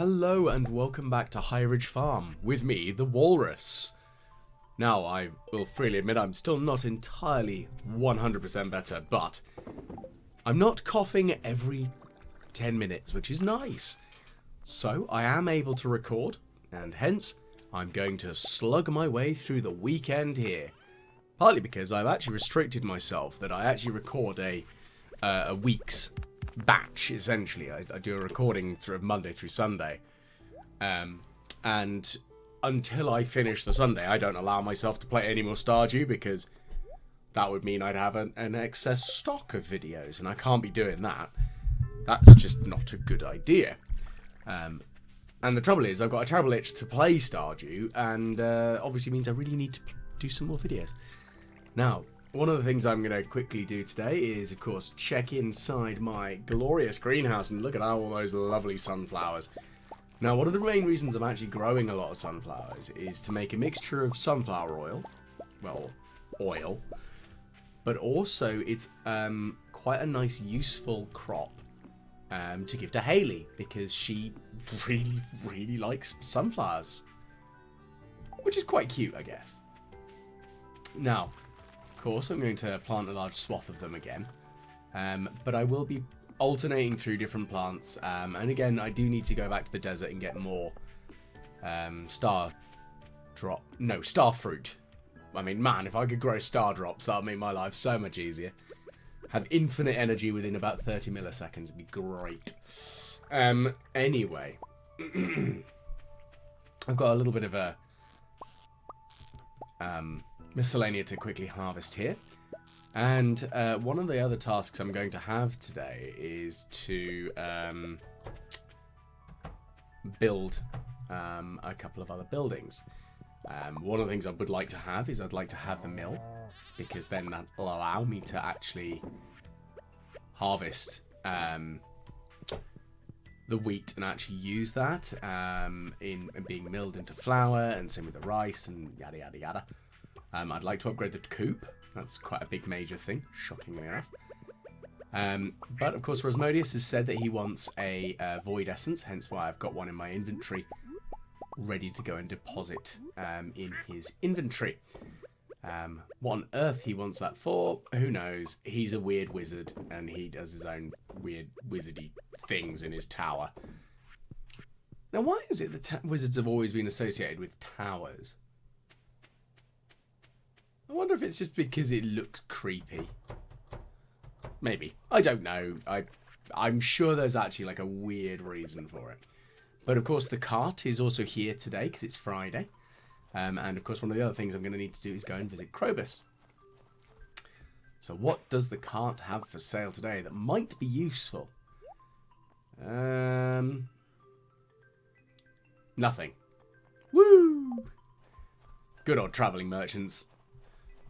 Hello and welcome back to High Ridge Farm, with me, the Walrus. Now, I will freely admit I'm still not entirely 100% better, but I'm not coughing every 10 minutes, which is nice. So, I am able to record, and hence, I'm going to slug my way through the weekend here. Partly because I've actually restricted myself that I actually record a week's batch, essentially. I do a recording through Monday through Sunday. And until I finish the Sunday, I don't allow myself to play any more Stardew because that would mean I'd have an excess stock of videos, and I can't be doing that. That's just not a good idea. And the trouble is, I've got a terrible itch to play Stardew, and obviously means I really need to do some more videos. Now, one of the things I'm going to quickly do today is, of course, check inside my glorious greenhouse and look at all those lovely sunflowers. Now, one of the main reasons I'm actually growing a lot of sunflowers is to make a mixture of sunflower oil, well, oil, but also it's quite a nice, useful crop to give to Hayley, because she really, really likes sunflowers, which is quite cute, I guess. Now, of course, I'm going to plant a large swath of them again, but I will be alternating through different plants, and again, I do need to go back to the desert and get more star fruit. I mean, man, if I could grow star drops, that would make my life so much easier. Have infinite energy within about 30 milliseconds would be great. Anyway, I've got a little bit of a miscellanea to quickly harvest here, and one of the other tasks I'm going to have today is to build a couple of other buildings. One of the things I would like to have is I'd like to have the mill, because then that will allow me to actually harvest the wheat and actually use that in being milled into flour, and same with the rice and yada yada yada. I'd like to upgrade the coop. That's quite a big major thing, shockingly enough. But of course, Rosmodius has said that he wants a void essence, hence why I've got one in my inventory, ready to go and deposit in his inventory. What on earth he wants that for, who knows? He's a weird wizard, and he does his own weird wizardy things in his tower. Now, why is it that wizards have always been associated with towers? I wonder if it's just because it looks creepy. Maybe. I don't know. I'm sure there's actually like a weird reason for it. But of course the cart is also here today because it's Friday. And of course one of the other things I'm going to need to do is go and visit Krobus. So what does the cart have for sale today that might be useful? Nothing. Woo! Good old travelling merchants.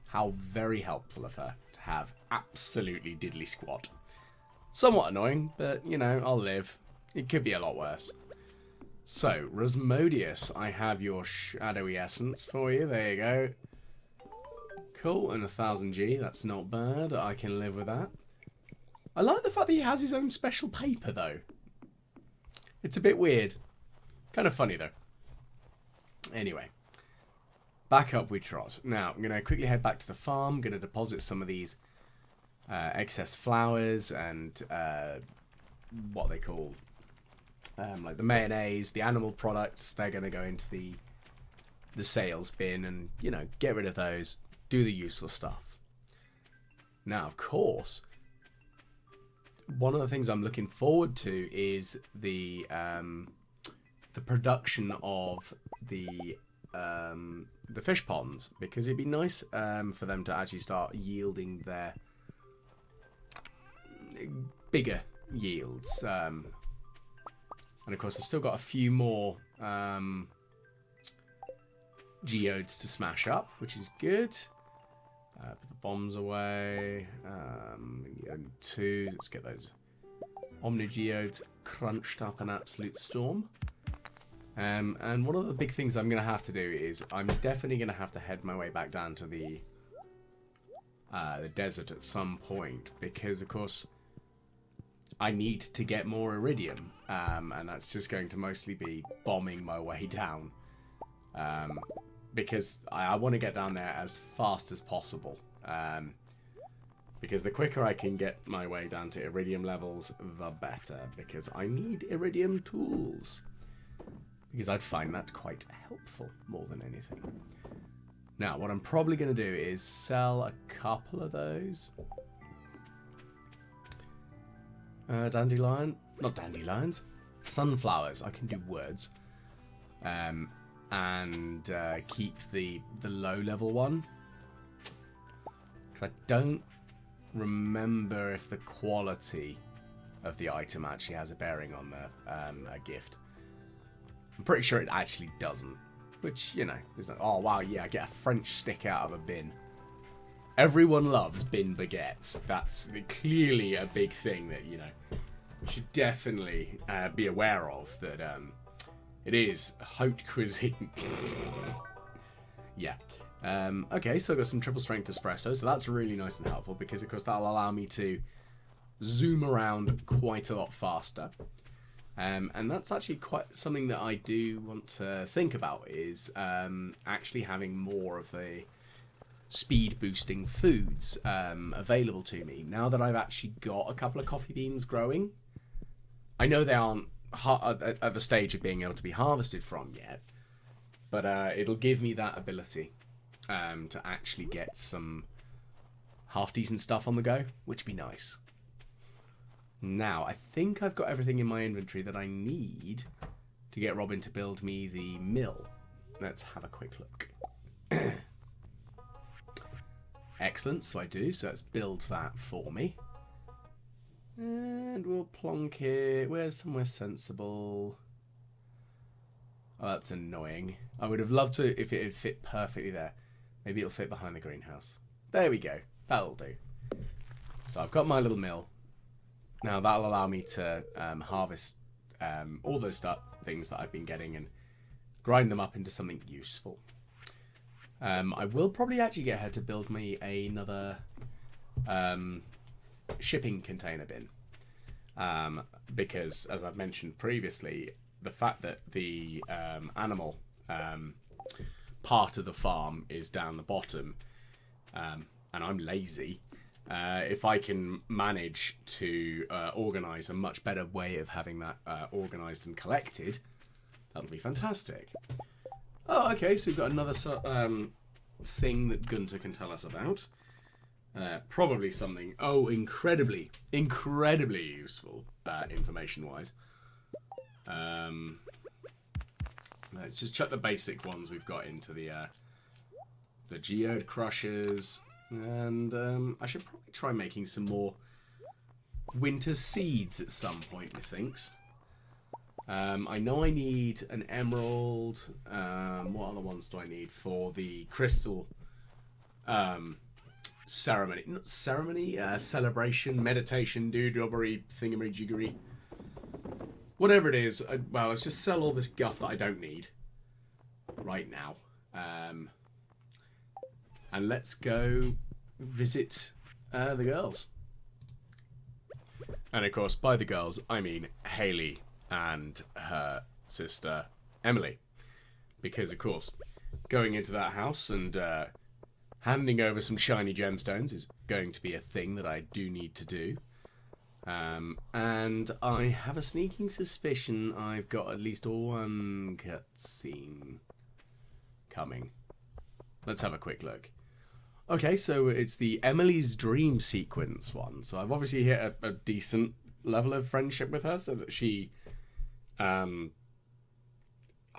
How very helpful of her to have absolutely diddly squat. Somewhat annoying, but, you know, I'll live. It could be a lot worse. So, Rosmodius, I have your shadowy essence for you. There you go. Cool, and 1000 G. That's not bad. I can live with that. I like the fact that he has his own special paper, though. It's a bit weird. Kind of funny, though. Anyway. Back up we trot. Now, I'm going to quickly head back to the farm. I'm going to deposit some of these excess flowers and what they call like the mayonnaise, the animal products. They're going to go into the sales bin and, you know, get rid of those. Do the useful stuff. Now, of course, one of the things I'm looking forward to is the production of the fish ponds, because it'd be nice for them to actually start yielding their bigger yields. And of course I've still got a few more geodes to smash up, which is good. Put the bombs away. Let's get those Omni geodes crunched up an absolute storm. And one of the big things I'm going to have to do is I'm definitely going to have to head my way back down to the desert at some point, because of course I need to get more iridium, and that's just going to mostly be bombing my way down, because I want to get down there as fast as possible, because the quicker I can get my way down to iridium levels, the better, because I need iridium tools, because I'd find that quite helpful more than anything. Now, what I'm probably going to do is sell a couple of those. Dandelion, not dandelions, sunflowers. I can do words, and keep the low level one, because I don't remember if the quality of the item actually has a bearing on the a gift. I'm pretty sure it actually doesn't, which, you know, there's no. Oh wow, yeah, I get a French stick out of a bin. Everyone loves bin baguettes. That's clearly a big thing that, you know, you should definitely be aware of. That it is haute cuisine. Yeah. Okay, so I've got some triple strength espresso, so that's really nice and helpful because, of course, that'll allow me to zoom around quite a lot faster. And that's actually quite something that I do want to think about, is actually having more of the speed boosting foods available to me now that I've actually got a couple of coffee beans growing. I know they aren't at the stage of being able to be harvested from yet, but it'll give me that ability to actually get some half decent stuff on the go, which would be nice. Now, I think I've got everything in my inventory that I need to get Robin to build me the mill. Let's have a quick look. Excellent, so I do. So let's build that for me. And we'll plonk it. Where's somewhere sensible? Oh, that's annoying. I would have loved to if it had fit perfectly there. Maybe it'll fit behind the greenhouse. There we go. That'll do. So I've got my little mill. Now that'll allow me to harvest all those things that I've been getting and grind them up into something useful. I will probably actually get her to build me another shipping container bin. Because, as I've mentioned previously, the fact that the animal part of the farm is down the bottom, and I'm lazy, if I can manage to organise a much better way of having that organised and collected, that'll be fantastic. Oh, okay, so we've got another thing that Gunter can tell us about. Probably something, incredibly useful, information-wise. Let's just chuck the basic ones we've got into the geode crushers, and I should probably try making some more winter seeds at some point, methinks. I know I need an emerald. What other ones do I need for the crystal ceremony? Not ceremony, celebration, meditation, doodrobbery, thingamajiggery. Whatever it is, well, let's just sell all this guff that I don't need right now. And let's go visit the girls. And of course, by the girls, I mean Hayley and her sister Emily, because of course going into that house and handing over some shiny gemstones is going to be a thing that I do need to do, and I have a sneaking suspicion I've got at least one cutscene coming. Let's have a quick look. Okay, so it's the Emily's Dream sequence one, so I've obviously hit a decent level of friendship with her, so that she I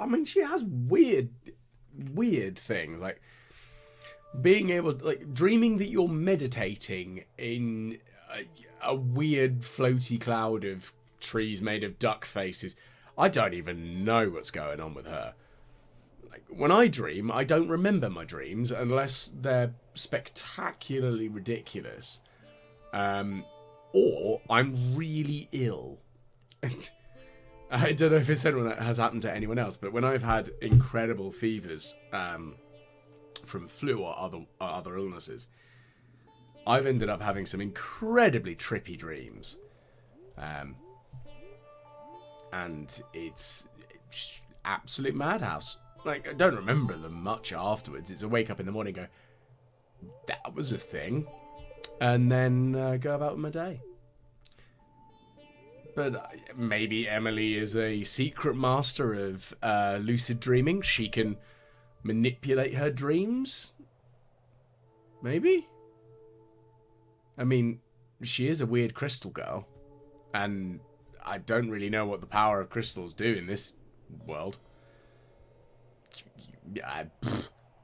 mean, she has weird things, like being able to, like, dreaming that you're meditating in a weird floaty cloud of trees made of duck faces. I don't even know what's going on with her. Like, when I dream, I don't remember my dreams unless they're spectacularly ridiculous, or I'm really ill. I don't know if it's anyone that has happened to anyone else, but when I've had incredible fevers from flu or other illnesses, I've ended up having some incredibly trippy dreams. And it's absolute madhouse. Like, I don't remember them much afterwards. It's a wake up in the morning and go, that was a thing. And then go about my day. But maybe Emily is a secret master of lucid dreaming. She can manipulate her dreams. Maybe? I mean, she is a weird crystal girl. And I don't really know what the power of crystals do in this world.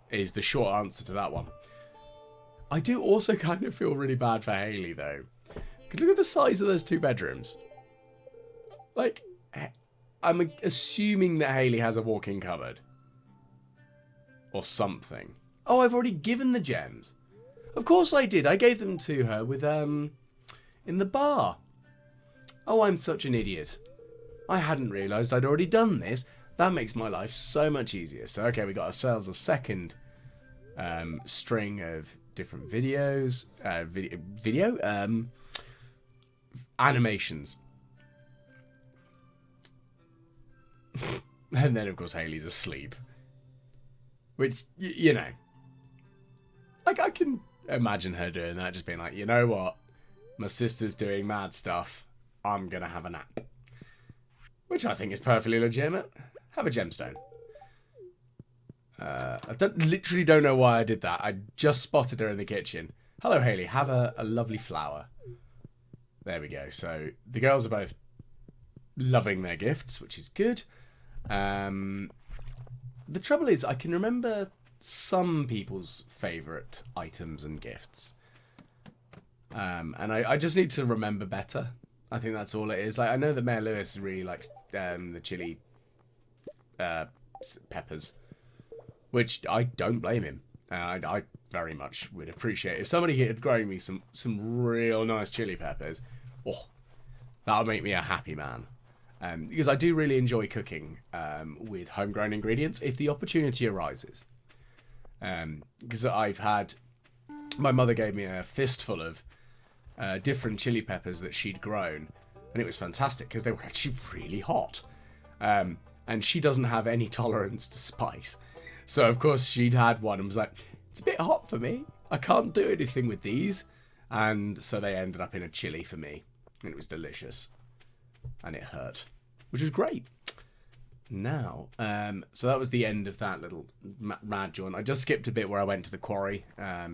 Is the short answer to that one. I do also kind of feel really bad for Hayley, though. Because look at the size of those 2 bedrooms. Like, I'm assuming that Hayley has a walk-in cupboard. Or something. Oh, I've already given the gems. Of course I did. I gave them to her with, in the bar. Oh, I'm such an idiot. I hadn't realised I'd already done this. That makes my life so much easier. So, okay, we got ourselves a second string of different videos. Animations. And then, of course, Hayley's asleep. Which, you know. Like, I can imagine her doing that. Just being like, you know what? My sister's doing mad stuff. I'm going to have a nap. Which I think is perfectly legitimate. Have a gemstone. I literally don't know why I did that. I just spotted her in the kitchen. Hello, Hayley. Have a lovely flower. There we go. So the girls are both loving their gifts, which is good. The trouble is, I can remember some people's favourite items and gifts. And I just need to remember better. I think that's all it is. Like, I know that Mayor Lewis really likes the chili peppers, which I don't blame him. I very much would appreciate if somebody had grown me some real nice chili peppers. Oh, that would make me a happy man. Because I do really enjoy cooking with homegrown ingredients if the opportunity arises. Because I've had... My mother gave me a fistful of different chili peppers that she'd grown, and it was fantastic because they were actually really hot. And she doesn't have any tolerance to spice. So, of course, she'd had one and was like, it's a bit hot for me. I can't do anything with these. And so they ended up in a chili for me. And it was delicious. And it hurt, which was great. Now, so that was the end of that little mad jaunt. I just skipped a bit where I went to the quarry,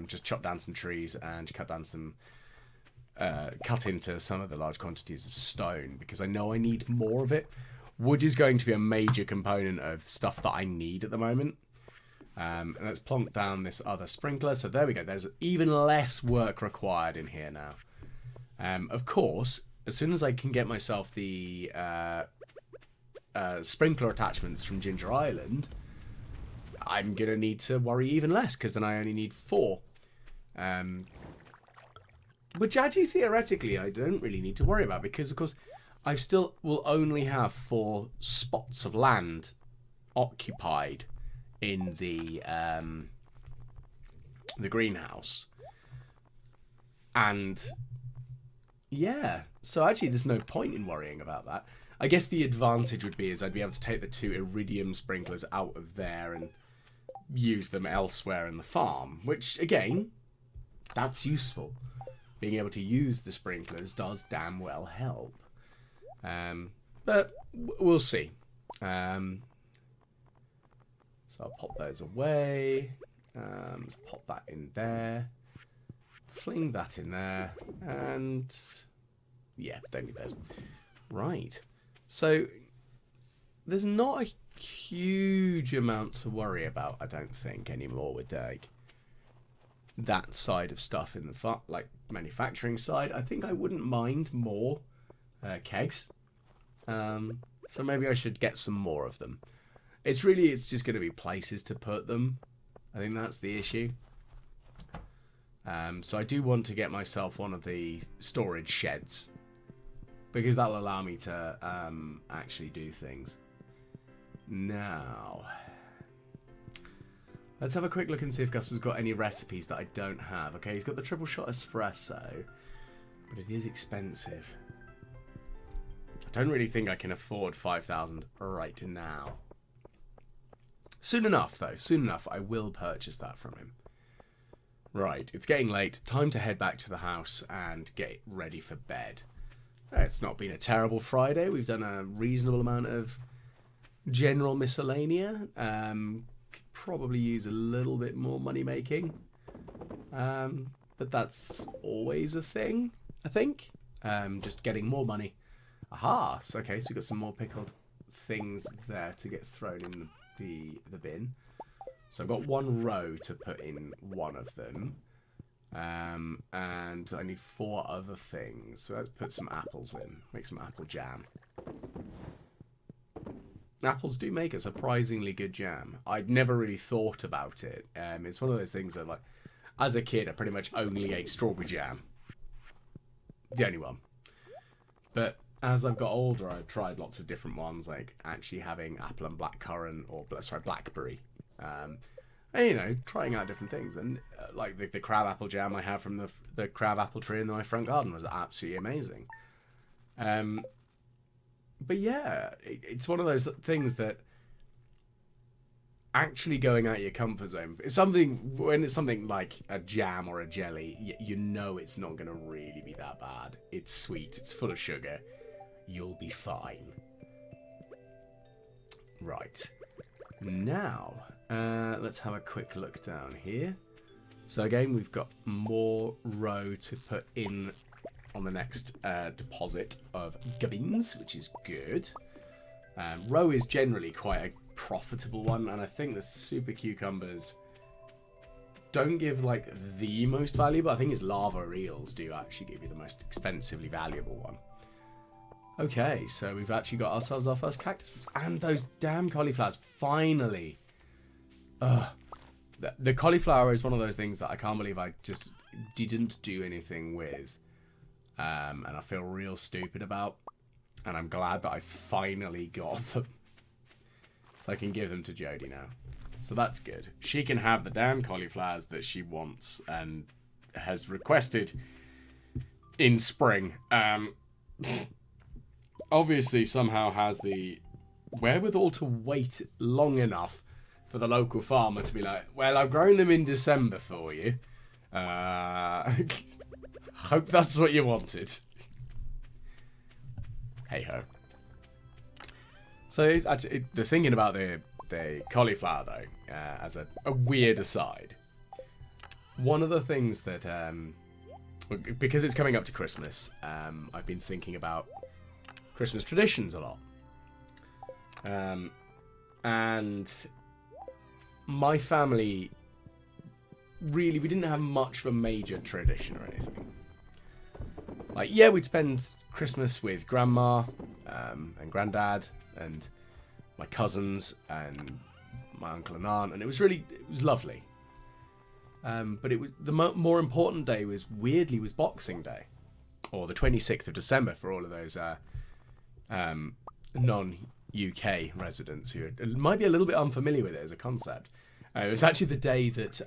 just chopped down some trees and cut into some of the large quantities of stone because I know I need more of it. Wood is going to be a major component of stuff that I need at the moment. And let's plonk down this other sprinkler. So there we go. There's even less work required in here now. Of course, as soon as I can get myself the sprinkler attachments from Ginger Island, I'm going to need to worry even less because then I only need 4. Which actually, theoretically, I don't really need to worry about because, of course, I still will only have 4 spots of land occupied in the greenhouse. And, yeah, so actually there's no point in worrying about that. I guess the advantage would be is I'd be able to take the 2 iridium sprinklers out of there and use them elsewhere in the farm, which, again, that's useful. Being able to use the sprinklers does damn well help. But we'll see. So I'll pop those away. Let's pop that in there. Fling that in there. And yeah, don't need those. Right. So there's not a huge amount to worry about, I don't think, anymore with that side of stuff in the manufacturing side. I think I wouldn't mind more kegs. So maybe I should get some more of them. It's just going to be places to put them. I think that's the issue. So I do want to get myself one of the storage sheds because that'll allow me to actually do things. Now, let's have a quick look and see if Gus has got any recipes that I don't have. Okay, he's got the triple shot espresso, but it is expensive. don't really think I can afford 5,000 right now. Soon enough, though. Soon enough, I will purchase that from him. Right, it's getting late. Time to head back to the house and get ready for bed. It's not been a terrible Friday. We've done a reasonable amount of general miscellanea. Could probably use a little bit more money making. But that's always a thing, I think. Just getting more money. Aha! So, okay, so we've got some more pickled things there to get thrown in the bin. So I've got one row to put in one of them. And I need 4 other things. So let's put some apples in. Make some apple jam. Apples do make a surprisingly good jam. I'd never really thought about it. It's one of those things that, like, as a kid, I pretty much only ate strawberry jam. The only one. But as I've got older, I've tried lots of different ones, like actually having apple and blackcurrant, or blackberry. And, you know, trying out different things. And like the crab apple jam I have from the crab apple tree in my front garden was absolutely amazing. But yeah, it's one of those things that actually going out of your comfort zone. It's something, when it's something like a jam or a jelly, you know it's not going to really be that bad. It's sweet, it's full of sugar. You'll be fine. Right. Now, let's have a quick look down here. So again, we've got more row to put in on the next deposit of gubbins, which is good. Row is generally quite a profitable one, and I think the super cucumbers don't give like the most valuable. I think it's lava eels do actually give you the most expensively valuable one. Okay, so we've actually got ourselves our first cactus, and those damn cauliflowers finally. The cauliflower is one of those things that I can't believe I just didn't do anything with, and I feel real stupid about. And I'm glad that I finally got them. So I can give them to Jodie now. So that's good. She can have the damn cauliflowers that she wants and has requested in spring. Obviously somehow has the wherewithal to wait long enough for the local farmer to be like, well, I've grown them in December for you. Hope that's what you wanted. Hey-ho. So the thinking about the cauliflower, though, as a weird aside, one of the things that, because it's coming up to Christmas, I've been thinking about Christmas traditions a lot. And my family, really, we didn't have much of a major tradition or anything. Like, yeah, we'd spend Christmas with Grandma and Granddad and my cousins and my uncle and aunt, and it was lovely. But it was the more important day was Boxing Day, or the 26th of December for all of those non-UK residents who might be a little bit unfamiliar with it as a concept. It was actually the day that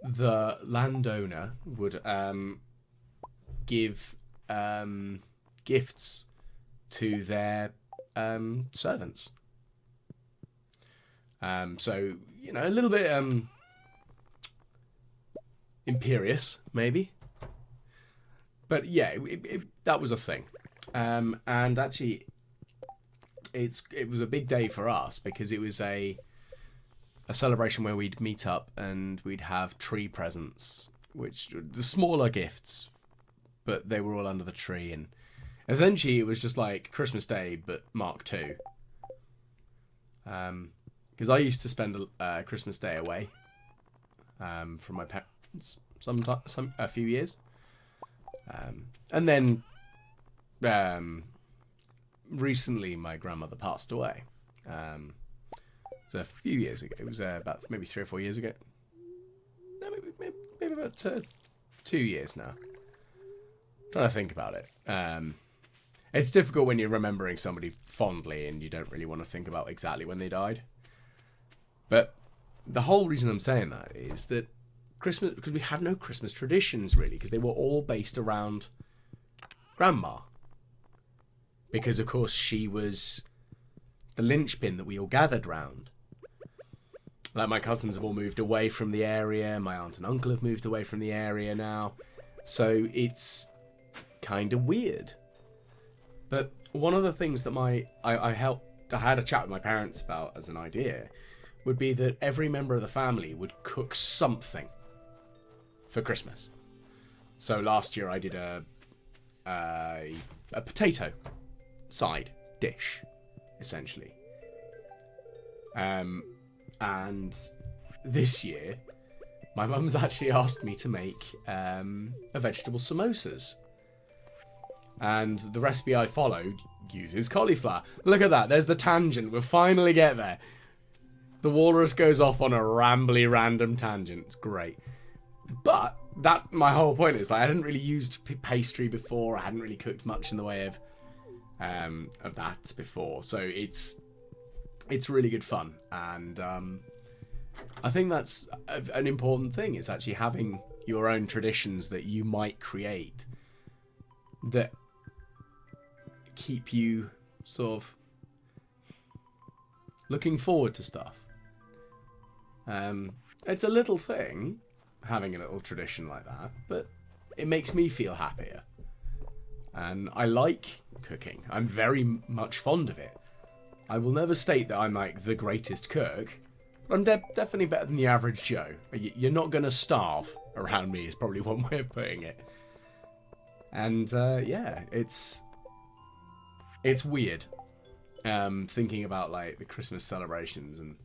the landowner would give gifts to their servants. So, you know, a little bit imperious, maybe. But yeah, that was a thing. And actually, it was a big day for us because it was a celebration where we'd meet up and we'd have tree presents, which the smaller gifts, but they were all under the tree, and essentially it was just like Christmas Day but Mark II. Because I used to spend Christmas Day away from my parents a few years, and then recently my grandmother passed away. It was a few years ago. It was about maybe 3 or 4 years ago. No, maybe about 2 years now. Trying to think about it. It's difficult when you're remembering somebody fondly and you don't really want to think about exactly when they died. But the whole reason I'm saying that is that Christmas, because we have no Christmas traditions really, because they were all based around Grandma. because, of course, she was the linchpin that we all gathered round. Like, my cousins have all moved away from the area. My aunt and uncle have moved away from the area now. So it's kind of weird. But one of the things that I had a chat with my parents about as an idea would be that every member of the family would cook something for Christmas. So last year I did a potato side dish, essentially. And this year, my mum's actually asked me to make a vegetable samosas. And the recipe I followed uses cauliflower. Look at that, there's the tangent, we'll finally get there. The walrus goes off on a rambly random tangent, it's great. But that, my whole point is, like, I hadn't really used pastry before, I hadn't really cooked much in the way of that before, so it's really good fun. And I think that's an important thing, is actually having your own traditions that you might create that keep you sort of looking forward to stuff. It's a little thing, having a little tradition like that, but it makes me feel happier. And I like cooking. I'm very much fond of it. I will never state that I'm like the greatest cook, but I'm definitely better than the average Joe. You're not going to starve around me is probably one way of putting it. And yeah, it's weird thinking about like the Christmas celebrations and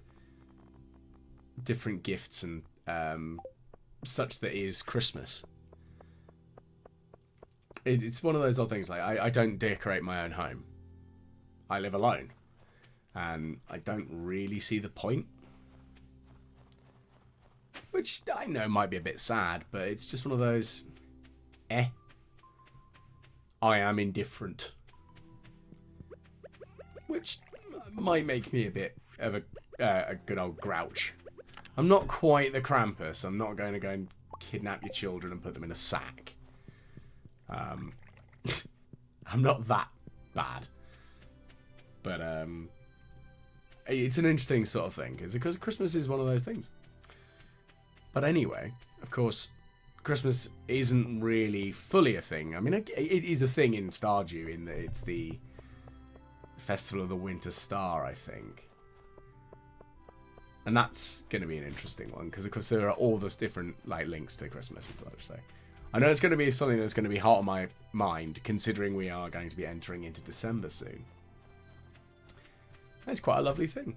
different gifts and such that is Christmas. It's one of those odd things, like I don't decorate my own home. I live alone. And I don't really see the point. Which I know might be a bit sad, but it's just one of those... I am indifferent. Which might make me a bit of a good old grouch. I'm not quite the Krampus. I'm not going to go and kidnap your children and put them in a sack. I'm not that bad. But it's an interesting sort of thing, because Christmas is one of those things. But anyway, of course, Christmas isn't really fully a thing. I mean, it is a thing in Stardew, in that it's the Festival of the Winter Star, I think. And that's going to be an interesting one, because of course there are all those different like links to Christmas and such. So I know it's going to be something that's going to be hot on my mind, considering we are going to be entering into December soon. That's quite a lovely thing.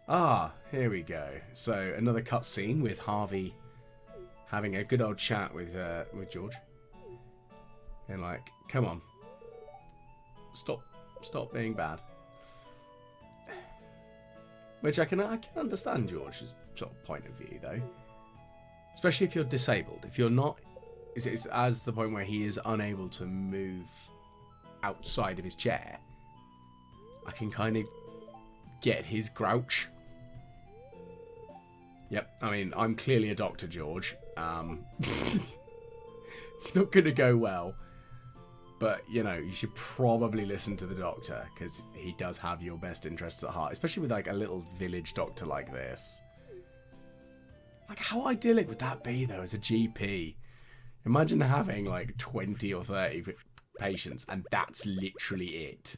Ah, here we go. So another cutscene with Harvey having a good old chat with George, and like, come on, stop being bad. Which I can understand George's sort of point of view, though, especially if you're disabled. If you're not, it's as the point where he is unable to move outside of his chair. I can kind of get his grouch. Yep, I mean, I'm clearly a doctor, George. It's not going to go well. But, you know, you should probably listen to the doctor, because he does have your best interests at heart. Especially with, like, a little village doctor like this. Like, how idyllic would that be, though, as a GP? Imagine having, like, 20 or 30 patients, and that's literally it.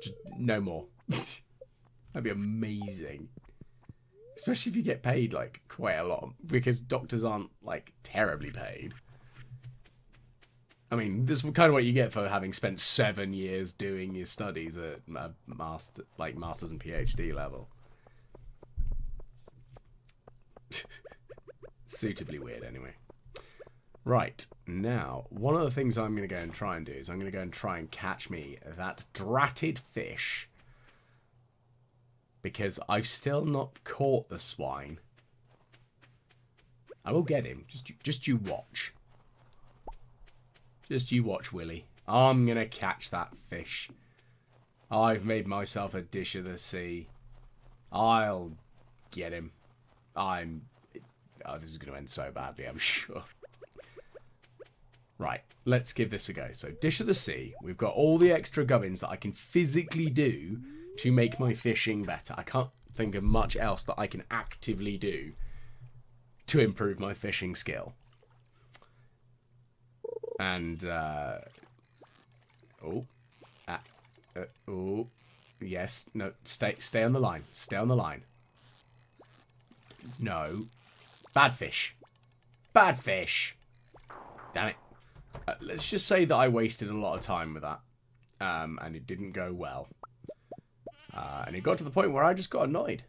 Just no more. That'd be amazing. Especially if you get paid, like, quite a lot. Because doctors aren't, like, terribly paid. I mean, this is kind of what you get for having spent 7 years doing your studies at masters and PhD level. Suitably weird, anyway. Right, now, one of the things I'm going to go and try and do is I'm going to go and try and catch me that dratted fish. Because I've still not caught the swine. I will get him. Just you watch. Just you watch, Willy. I'm going to catch that fish. I've made myself a dish of the sea. I'll get him. Oh, this is going to end so badly, I'm sure. Right, let's give this a go. So, Dish of the Sea. We've got all the extra gubbins that I can physically do to make my fishing better. I can't think of much else that I can actively do to improve my fishing skill. And, yes, no, stay on the line. Stay on the line. No. Bad fish. Bad fish. Damn it. Let's just say that I wasted a lot of time with that. And it didn't go well. And it got to the point where I just got annoyed.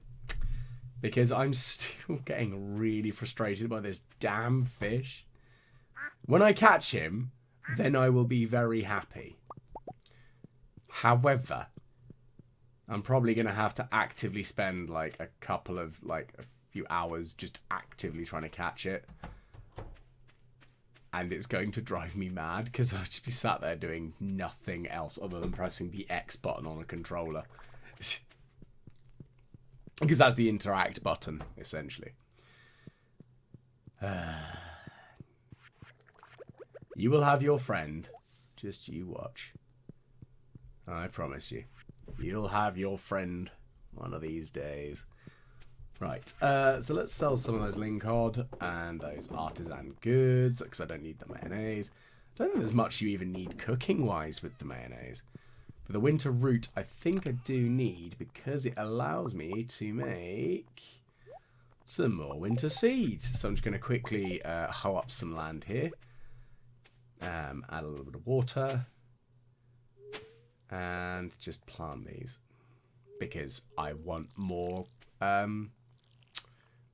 Because I'm still getting really frustrated by this damn fish. When I catch him, then I will be very happy. However, I'm probably going to have to actively spend like a few hours just actively trying to catch it. And it's going to drive me mad because I'll just be sat there doing nothing else other than pressing the X button on a controller. Because that's the interact button, essentially. You will have your friend. Just you watch. I promise you. You'll have your friend one of these days. Right, so let's sell some of those lingcod and those artisan goods, because I don't need the mayonnaise. I don't think there's much you even need cooking-wise with the mayonnaise. But the winter root, I think I do need, because it allows me to make some more winter seeds. So I'm just going to quickly hoe up some land here. Add a little bit of water. And just plant these. Because I want more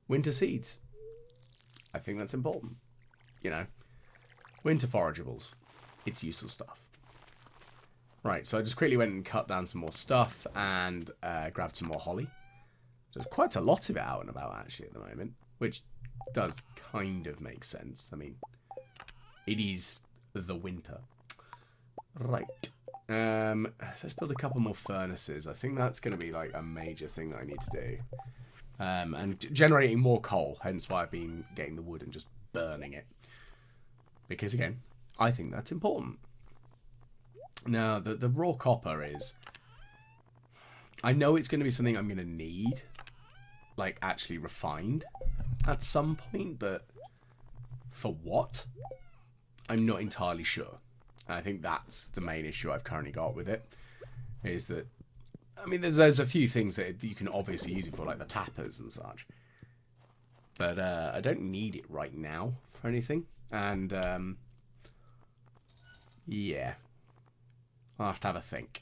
winter seeds. I think that's important. You know, winter forageables. It's useful stuff. Right, so I just quickly went and cut down some more stuff and grabbed some more holly. There's quite a lot of it out and about, actually, at the moment. Which does kind of make sense. I mean, it is the winter. Right. Let's build a couple more furnaces. I think that's going to be, like, a major thing that I need to do. And generating more coal, hence why I've been getting the wood and just burning it. Because, again, I think that's important. Now, the raw copper is... I know it's going to be something I'm going to need, like, actually refined at some point, but for what? I'm not entirely sure. And I think that's the main issue I've currently got with it, is that, I mean, there's a few things that you can obviously use it for, like the tappers and such. But I don't need it right now for anything. And, yeah. I'll have to have a think.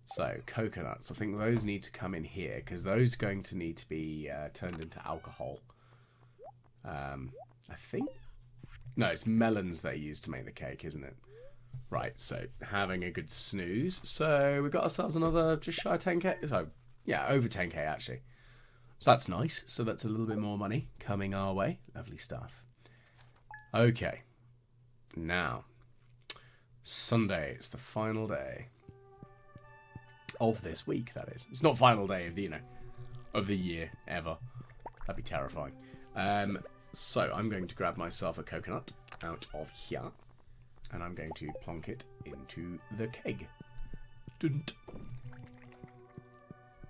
So, coconuts. I think those need to come in here, because those are going to need to be turned into alcohol. I think... No, it's melons they use to make the cake, isn't it? Right, so having a good snooze. So we've got ourselves another just shy of 10k. So, yeah, over 10k actually. So that's nice. So that's a little bit more money coming our way. Lovely stuff. Okay. Now, Sunday. It's the final day of this week, that is. It's not final day of the, you know, of the year ever. That'd be terrifying. So I'm going to grab myself a coconut out of here. And I'm going to plonk it into the keg. Dun-dun.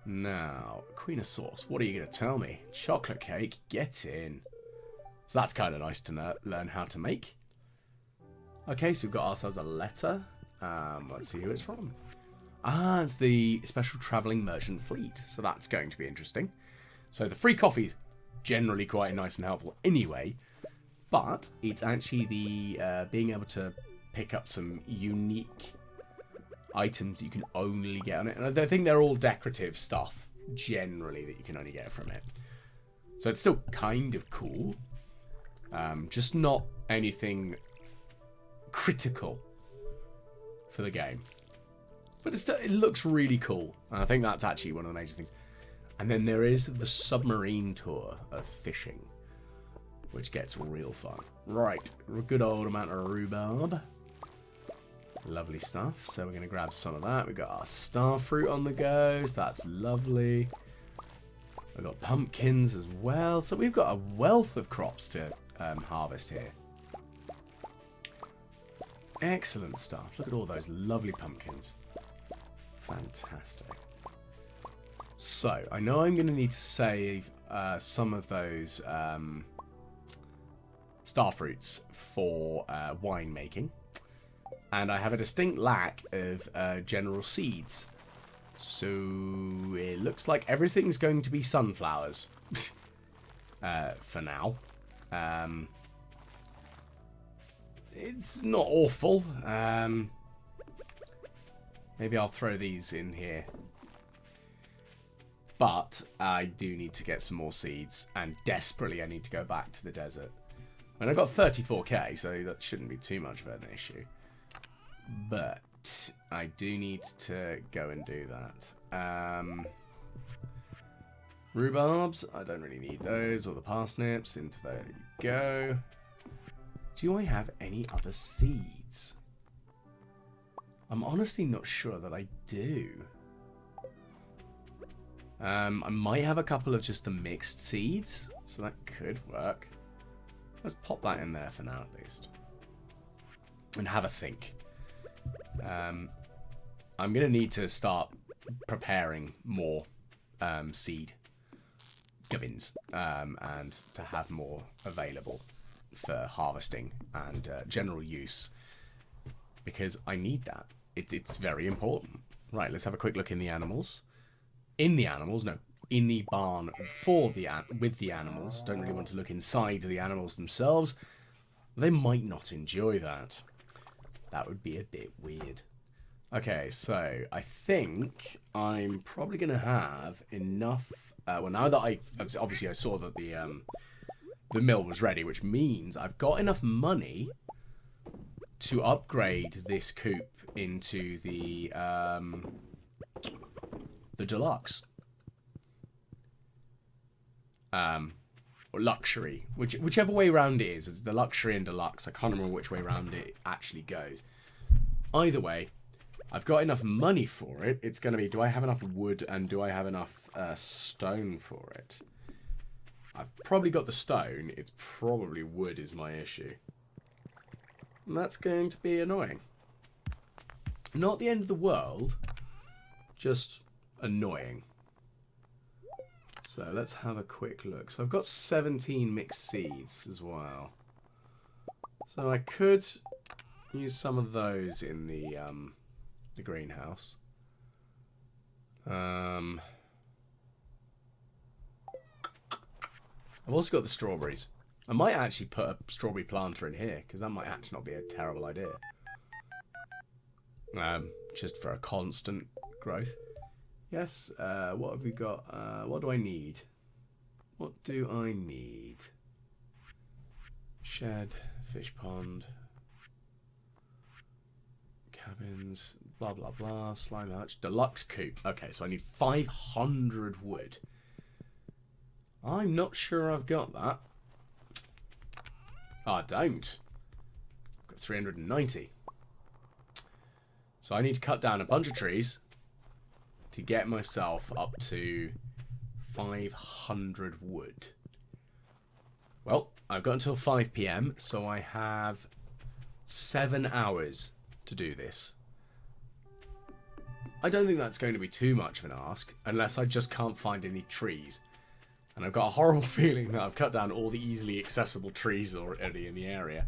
Now, Queen of Sauce, what are you going to tell me? Chocolate cake, get in. So that's kind of nice to learn how to make. Okay, so we've got ourselves a letter. Let's see who it's from. Ah, it's the Special Travelling Merchant Fleet. So that's going to be interesting. So the free coffee's generally quite nice and helpful anyway. But it's actually the being able to pick up some unique items that you can only get on it. And I think they're all decorative stuff, generally, that you can only get from it. So it's still kind of cool. Just not anything critical for the game. But it looks really cool. And I think that's actually one of the major things. And then there is the submarine tour of fishing, which gets real fun. Right, a good old amount of rhubarb. Lovely stuff. So we're going to grab some of that. We've got our star fruit on the go, so that's lovely. We've got pumpkins as well. So we've got a wealth of crops to harvest here. Excellent stuff. Look at all those lovely pumpkins. Fantastic. So, I know I'm going to need to save some of those star fruits for wine making. And I have a distinct lack of general seeds. So, it looks like everything's going to be sunflowers. For now. It's not awful. Maybe I'll throw these in here. But I do need to get some more seeds. And desperately I need to go back to the desert. And I got 34k, so that shouldn't be too much of an issue. But I do need to go and do that. Rhubarbs, I don't really need those. Or the parsnips, into there you go. Do I have any other seeds? I'm honestly not sure that I do. I might have a couple of just the mixed seeds, so that could work. Let's pop that in there for now, at least. And have a think. I'm going to need to start preparing more seed gubbins and to have more available for harvesting and general use, because I need that. It's very important. Right, let's have a quick look in the animals. In the barn with the animals. Don't really want to look inside the animals themselves. They might not enjoy that. That would be a bit weird. Okay, so I think I'm probably going to have enough. Well, now that I saw that the mill was ready, which means I've got enough money to upgrade this coop into the deluxe. Or luxury, whichever way round it is. It's the luxury and deluxe. I can't remember which way round it actually goes. Either way, I've got enough money for it. It's going to be, do I have enough wood and do I have enough stone for it? I've probably got the stone. It's probably wood is my issue. And that's going to be annoying. Not the end of the world, just annoying. So let's have a quick look. So I've got 17 mixed seeds as well. So I could use some of those in the greenhouse. I've also got the strawberries. I might actually put a strawberry planter in here, because that might actually not be a terrible idea. Just for a constant growth. Yes, what have we got? What do I need? What do I need? Shed, fish pond, cabins, blah blah blah, slime hatch, deluxe coop. Okay, so I need 500 wood. I'm not sure I've got that. Oh, I don't. I've got 390. So I need to cut down a bunch of trees to get myself up to 500 wood. Well, I've got until 5 PM, so I have 7 hours to do this. I don't think that's going to be too much of an ask, unless I just can't find any trees. And I've got a horrible feeling that I've cut down all the easily accessible trees already in the area,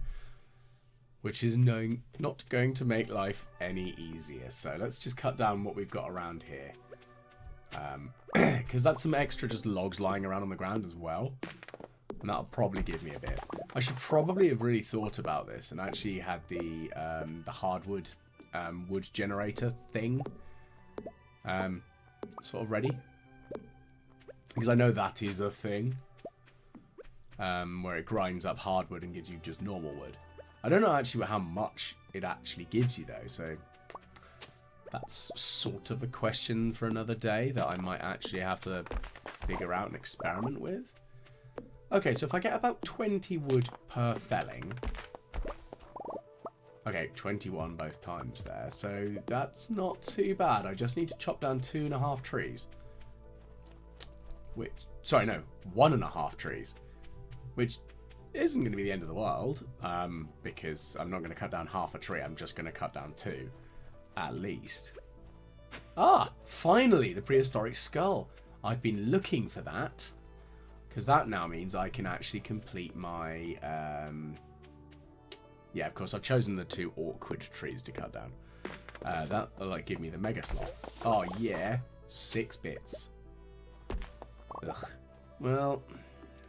which is not going to make life any easier. So let's just cut down what we've got around here. Because that's some extra just logs lying around on the ground as well. And that'll probably give me a bit. I should probably have really thought about this and actually had the hardwood wood generator thing sort of ready. Because I know that is a thing. Where it grinds up hardwood and gives you just normal wood. I don't know actually how much it actually gives you though, so that's sort of a question for another day that I might actually have to figure out and experiment with. Okay, so if I get about 20 wood per felling. Okay, 21 both times there, so that's not too bad. I just need to chop down 2.5 trees. Sorry, no, 1.5 trees. Which isn't going to be the end of the world, because I'm not going to cut down half a tree. I'm just going to cut down 2, at least. Ah, finally, the prehistoric skull. I've been looking for that, because that now means I can actually complete my... yeah, of course, I've chosen the 2 awkward trees to cut down. That'll like, give me the Mega Sloth. Oh, yeah. 6 bits. Ugh. Well,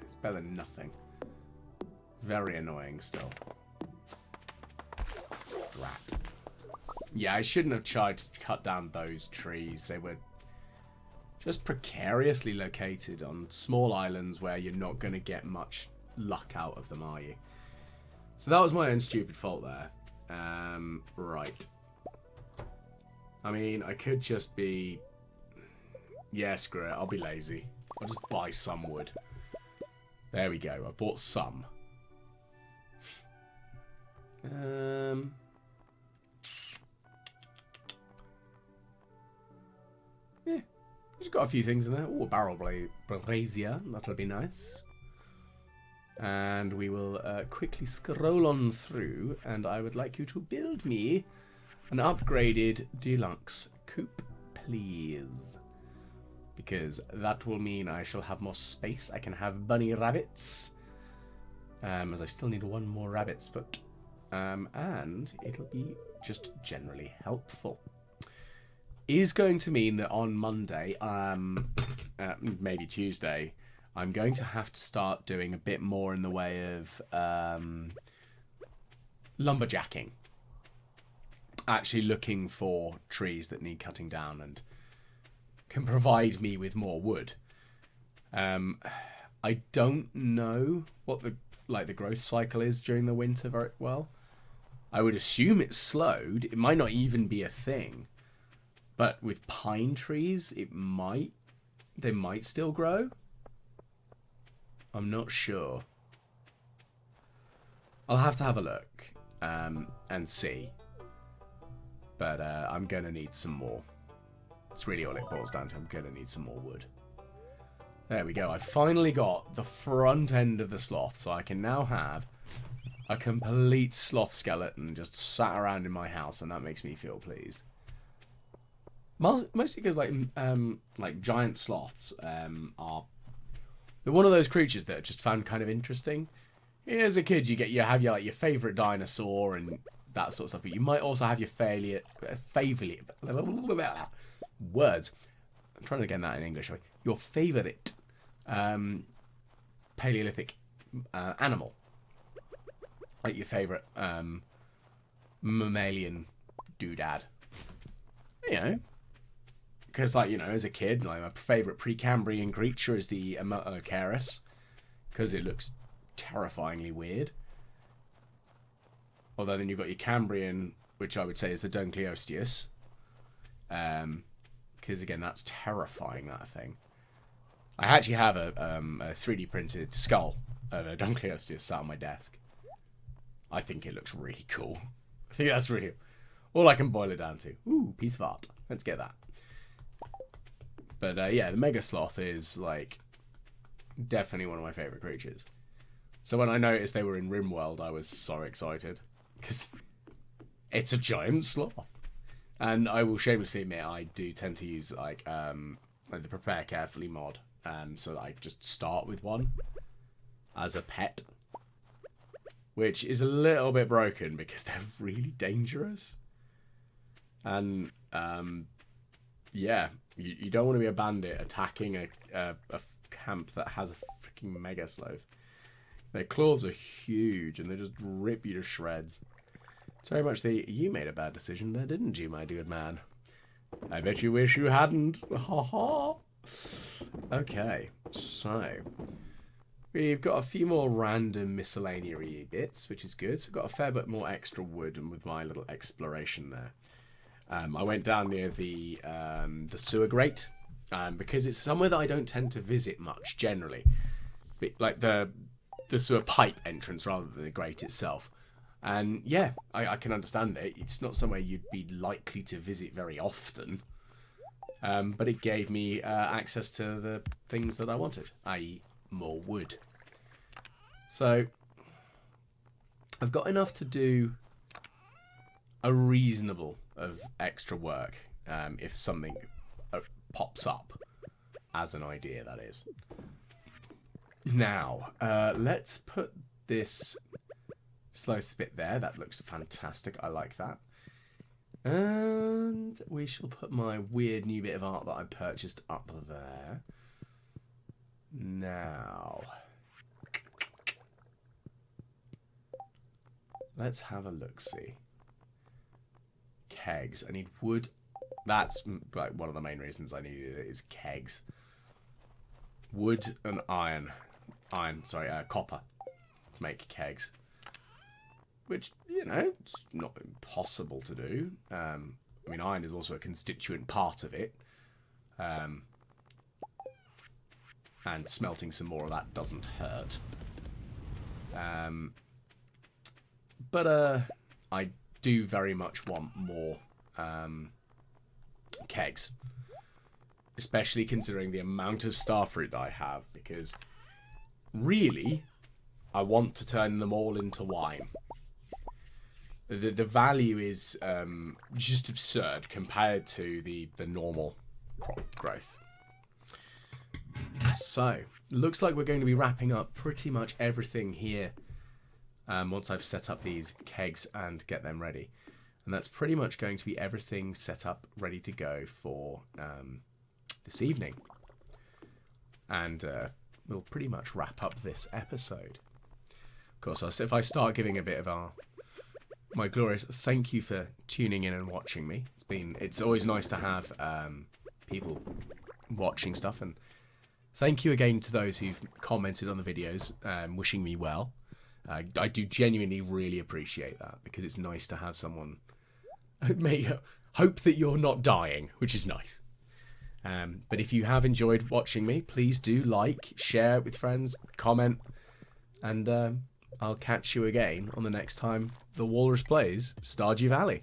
it's better than nothing. Very annoying still. Drat. Yeah, I shouldn't have tried to cut down those trees. They were just precariously located on small islands where you're not going to get much luck out of them, are you? So that was my own stupid fault there. Right. I mean, I could just be... Yeah, screw it. I'll be lazy. I'll just buy some wood. There we go. I bought some. Yeah. Just got a few things in there. Oh, a barrel brazier. That'll be nice. And we will quickly scroll on through, and I would like you to build me an upgraded deluxe coop, please. Because that will mean I shall have more space. I can have bunny rabbits. As I still need 1 more rabbit's foot. And it'll be just generally helpful. Is going to mean that on Monday, maybe Tuesday, I'm going to have to start doing a bit more in the way of lumberjacking. Actually looking for trees that need cutting down and can provide me with more wood. I don't know what the growth cycle is during the winter very well. I would assume it's slowed. It might not even be a thing. But with pine trees, they might still grow. I'm not sure. I'll have to have a look and see. But I'm going to need some more. That's really all it boils down to. I'm going to need some more wood. There we go. I finally got the front end of the sloth, so I can now have a complete sloth skeleton just sat around in my house, and that makes me feel pleased. Mostly because like giant sloths they're one of those creatures that I just found kind of interesting. As a kid, you have your favorite dinosaur and that sort of stuff, but you might also have your words. I'm trying to get that in English. Your favorite Paleolithic animal, like your favorite mammalian doodad. You know, because as a kid, my favorite Precambrian creature is the Ammocarus, because it looks terrifyingly weird. Although then you've got your Cambrian, which I would say is the Dunkleosteus. Because again, that's terrifying, that thing. I actually have a 3D printed skull of a Dunkleosteus sat on my desk. I think it looks really cool. I think that's really all I can boil it down to. Ooh, piece of art. Let's get that. But yeah, the Mega Sloth is definitely one of my favorite creatures. So when I noticed they were in RimWorld, I was so excited. Because it's a giant sloth. And I will shamelessly admit, I do tend to use the Prepare Carefully mod. So that I just start with one as a pet. Which is a little bit broken because they're really dangerous. And yeah, you don't want to be a bandit attacking a camp that has a freaking Mega Sloth. Their claws are huge and they just rip you to shreds. It's very much you made a bad decision there, didn't you, my good man? I bet you wish you hadn't. Ha ha. Okay, so we've got a few more random miscellaneous bits, which is good. So I've got a fair bit more extra wood and with my little exploration there. I went down near the sewer grate because it's somewhere that I don't tend to visit much generally. Like the sewer pipe entrance rather than the grate itself. And yeah, I can understand it. It's not somewhere you'd be likely to visit very often. But it gave me access to the things that I wanted, i.e. more wood. So I've got enough to do a reasonable of extra work if something pops up as an idea, that is. Now, let's put this sloth bit there. That looks fantastic. I like that. And we shall put my weird new bit of art that I purchased up there. Now, let's have a look-see. Kegs. I need wood. That's like one of the main reasons I needed it, is kegs. Wood and copper to make kegs. Which, you know, it's not impossible to do. I mean, iron is also a constituent part of it. And smelting some more of that doesn't hurt. But I do very much want more kegs. Especially considering the amount of starfruit that I have. Because, really, I want to turn them all into wine. The value is just absurd compared to the normal crop growth. So, looks like we're going to be wrapping up pretty much everything here once I've set up these kegs and get them ready. And that's pretty much going to be everything set up, ready to go for this evening. And we'll pretty much wrap up this episode. Of course, if I start giving a bit of my glorious thank you for tuning in and watching me. It's always nice to have people watching stuff, and thank you again to those who've commented on the videos, wishing me well. I do genuinely really appreciate that, because it's nice to have someone hope that you're not dying, which is nice. But if you have enjoyed watching me, please do like, share it with friends, comment, and I'll catch you again on the next time the Walrus plays Stardew Valley.